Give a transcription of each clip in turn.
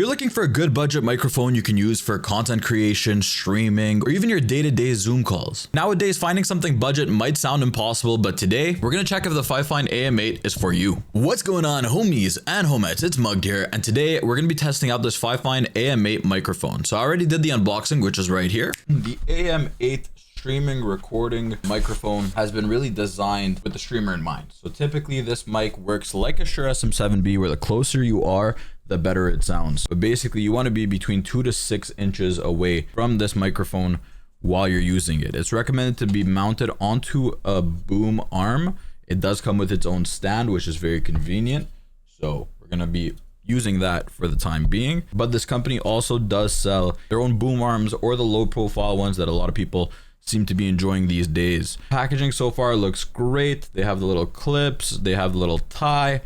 you're looking for a good budget microphone you can use for content creation, streaming, or even your day-to-day Zoom calls. Nowadays, finding something budget might sound impossible, but today we're gonna check if the Fifine AM8 is for you. What's going on, homies and homettes? It's Mugged here, and today we're gonna be testing out this Fifine AM8 microphone. So I already did the unboxing, which is right here. The AM8 streaming recording microphone has been really designed with the streamer in mind. So typically this mic works like a SHURE SM7B, where the closer you are, the better it sounds. But basically you want to be between 2 to 6 inches away from this microphone while you're using it. It's recommended to be mounted onto a boom arm. It does come with its own stand, which is very convenient. So we're going to be using that for the time being. But this company also does sell their own boom arms, or the low profile ones that a lot of people seem to be enjoying these days. Packaging so far looks great. They have the little clips, they have the little tie,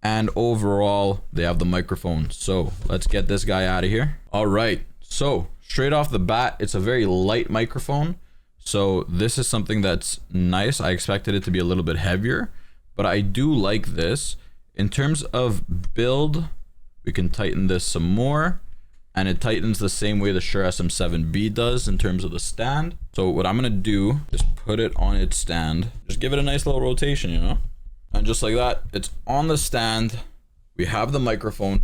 and overall they have the microphone. So let's get this guy out of here. All right, so straight off the bat, it's a very light microphone. So this is something that's nice. I expected it to be a little bit heavier, but I do like this. In terms of build, we can tighten this some more, and it tightens the same way the SHURE SM7B does in terms of the stand. So what I'm gonna do is put it on its stand, just give it a nice little rotation, you know? And just like that, it's on the stand. We have the microphone.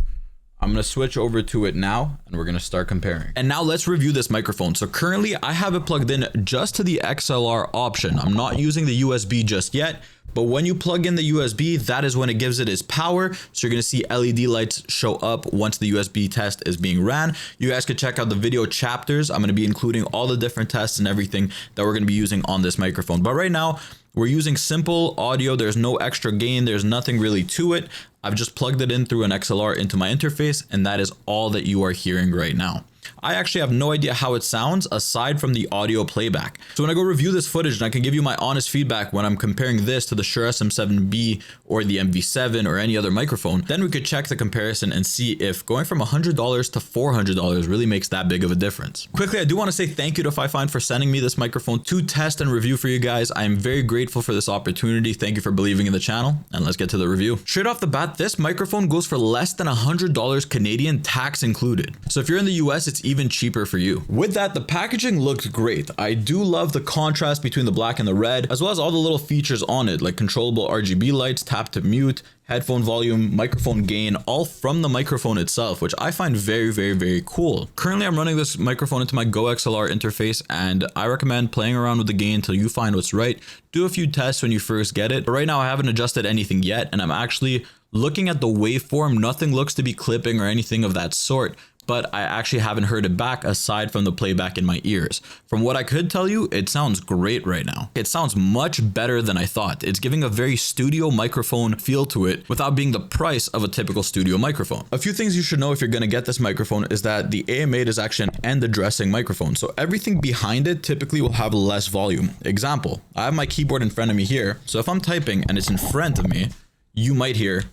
I'm gonna switch over to it now, and we're gonna start comparing. And now let's review this microphone. So currently I have it plugged in just to the XLR option. I'm not using the USB just yet, but when you plug in the USB, that is when it gives it its power. So you're gonna see LED lights show up once the USB test is being ran. You guys could check out the video chapters. I'm gonna be including all the different tests and everything that we're gonna be using on this microphone. But right now, we're using simple audio. There's no extra gain. There's nothing really to it. I've just plugged it in through an XLR into my interface, and that is all that you are hearing right now. I actually have no idea how it sounds aside from the audio playback. So when I go review this footage, and I can give you my honest feedback when I'm comparing this to the SHURE SM7B or the MV7 or any other microphone, then we could check the comparison and see if going from $100 to $400 really makes that big of a difference. Quickly, I do want to say thank you to Fifine for sending me this microphone to test and review for you guys. I am very grateful for this opportunity. Thank you for believing in the channel, and let's get to the review. Straight off the bat, this microphone goes for less than $100 Canadian, tax included. So if you're in the US, it's even cheaper for you. With that, the packaging looked great. I do love the contrast between the black and the red, as well as all the little features on it, like controllable RGB lights, tap to mute, headphone volume, microphone gain, all from the microphone itself, which I find very, very, very cool. Currently, I'm running this microphone into my GoXLR interface, and I recommend playing around with the gain until you find what's right. Do a few tests when you first get it. But right now, I haven't adjusted anything yet, and I'm actually looking at the waveform. Nothing looks to be clipping or anything of that sort, but I actually haven't heard it back aside from the playback in my ears. From what I could tell you, it sounds great right now. It sounds much better than I thought. It's giving a very studio microphone feel to it without being the price of a typical studio microphone. A few things you should know if you're gonna get this microphone is that the AM8 is actually an end addressing microphone. So everything behind it typically will have less volume. Example, I have my keyboard in front of me here. So if I'm typing and it's in front of me, you might hear.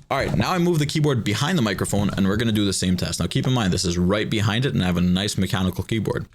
All right, now I move the keyboard behind the microphone, and we're gonna do the same test. Now keep in mind, this is right behind it, and I have a nice mechanical keyboard.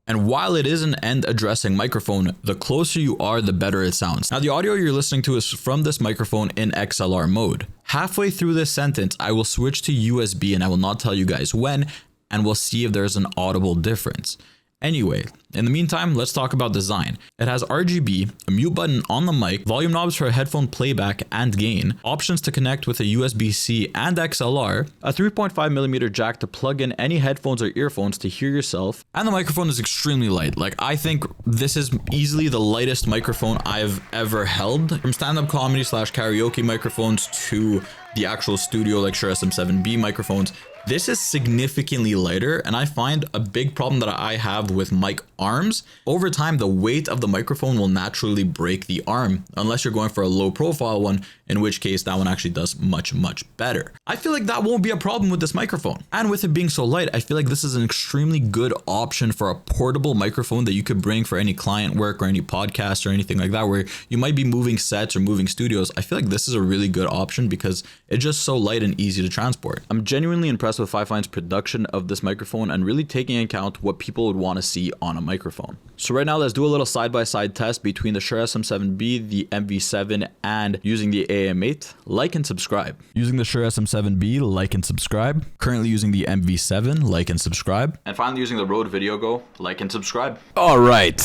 And while it is an end addressing microphone, the closer you are, the better it sounds. Now the audio you're listening to is from this microphone in XLR mode. Halfway through this sentence, I will switch to USB, and I will not tell you guys when, and we'll see if there's an audible difference. Anyway, in the meantime, let's talk about design. It has RGB, a mute button on the mic, volume knobs for headphone playback and gain, options to connect with a USB-C and XLR, a 3.5mm jack to plug in any headphones or earphones to hear yourself, and the microphone is extremely light. Like, I think this is easily the lightest microphone I've ever held. From stand-up comedy / karaoke microphones to the actual studio like SHURE SM7B microphones, this is significantly lighter, and I find a big problem that I have with mic arms. Over time, the weight of the microphone will naturally break the arm, unless you're going for a low profile one, in which case that one actually does much, much better. I feel like that won't be a problem with this microphone. And with it being so light, I feel like this is an extremely good option for a portable microphone that you could bring for any client work or any podcast or anything like that, where you might be moving sets or moving studios. I feel like this is a really good option because it's just so light and easy to transport. I'm genuinely impressed impressed with Fifine's production of this microphone and really taking into account what people would want to see on a microphone. So right now, let's do a little side-by-side test between the SHURE SM7B, the MV7, and using the AM8. Like and subscribe. Using the SHURE SM7B, like and subscribe. Currently using the MV7, like and subscribe. And finally using the Rode Video Go, like and subscribe. All right.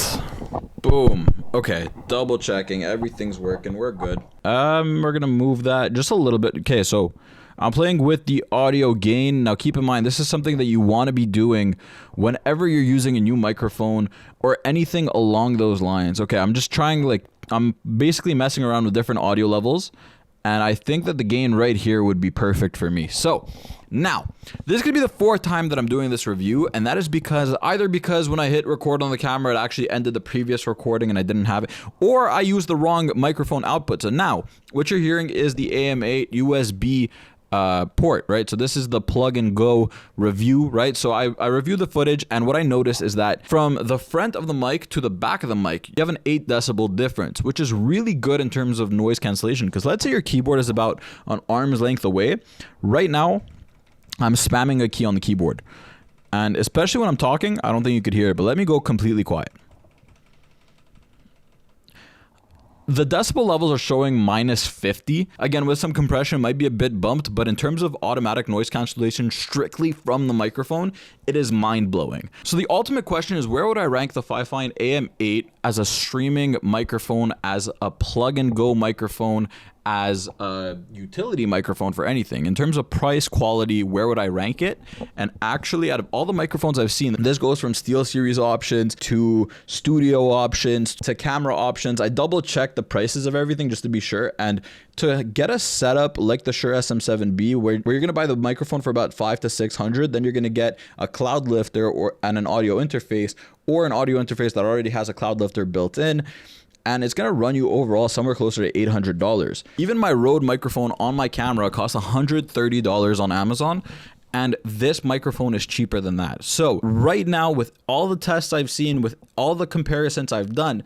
Boom. Okay, double checking. Everything's working. We're good. We're gonna move that just a little bit. Okay, so I'm playing with the audio gain. Now keep in mind, this is something that you want to be doing whenever you're using a new microphone or anything along those lines. Okay, I'm just trying, like, I'm basically messing around with different audio levels, and I think that the gain right here would be perfect for me. So now, this is gonna be the 4th time that I'm doing this review, and that is because either because when I hit record on the camera, it actually ended the previous recording and I didn't have it, or I used the wrong microphone output. So now, what you're hearing is the AM8 USB port, right? So this is the plug and go review, right? So I reviewed the footage, and what I noticed is that from the front of the mic to the back of the mic, you have an 8 decibel difference, which is really good in terms of noise cancellation. Because let's say your keyboard is about an arm's length away. Right now, I'm spamming a key on the keyboard, and especially when I'm talking, I don't think you could hear it, but let me go completely quiet. The decibel levels are showing -50. Again, with some compression, it might be a bit bumped, but in terms of automatic noise cancellation strictly from the microphone, it is mind-blowing. So the ultimate question is, where would I rank the Fifine AM8 as a streaming microphone, as a plug-and-go microphone, as a utility microphone for anything? In terms of price, quality, where would I rank it? And actually, out of all the microphones I've seen, this goes from SteelSeries options to studio options to camera options. I double checked the prices of everything just to be sure. And to get a setup like the SHURE SM7B, where you're gonna buy the microphone for about $500 to $600, then you're gonna get a cloud lifter and an audio interface, or an audio interface that already has a cloud lifter built in, and it's gonna run you overall somewhere closer to $800. Even my Rode microphone on my camera costs $130 on Amazon, and this microphone is cheaper than that. So right now, with all the tests I've seen, with all the comparisons I've done,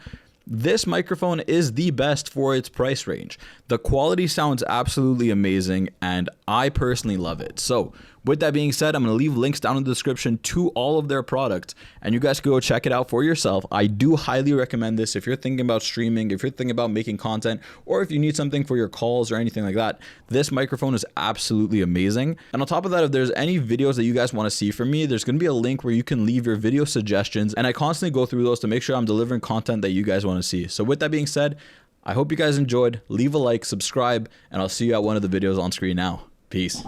this microphone is the best for its price range. The quality sounds absolutely amazing, and I personally love it. So with that being said, I'm going to leave links down in the description to all of their products, and you guys can go check it out for yourself. I do highly recommend this if you're thinking about streaming, if you're thinking about making content, or if you need something for your calls or anything like that. This microphone is absolutely amazing. And on top of that, if there's any videos that you guys want to see from me, there's going to be a link where you can leave your video suggestions, and I constantly go through those to make sure I'm delivering content that you guys want to see. So with that being said, I hope you guys enjoyed. Leave a like, subscribe, and I'll see you at one of the videos on screen now. Peace.